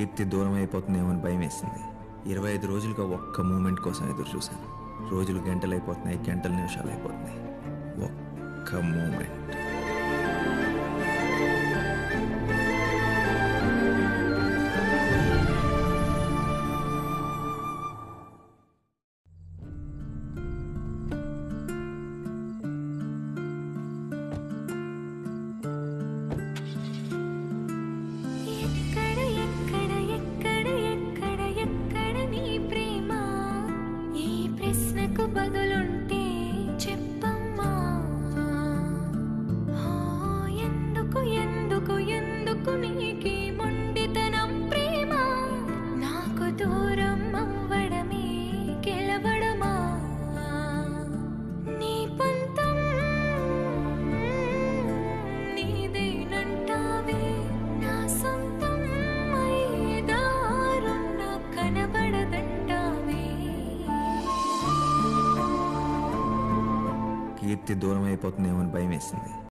కీర్తి దూరం అయిపోతుందేమో అని భయం వేసింది. 25 రోజులుగా ఒక్క మూమెంట్ కోసం ఎదురు చూశాను. రోజులు గంటలు అయిపోతున్నాయి, గంటలు నిమిషాలు అయిపోతున్నాయి. ఒక్క మూమెంట్. బదులుంటే చెప్పమ్మా, ఎందుకు ఎందుకు ఎందుకు నీకి మొండితనం ప్రేమ? నాకు దూరం అవ్వడమే గెలవడమా? నీ పంతం నీదేనంటావే, నా సొంతం ఐదారున్న కనబడదంటావే. కీర్తి దూరం అయిపోతుందేమో అని భయం వేసింది.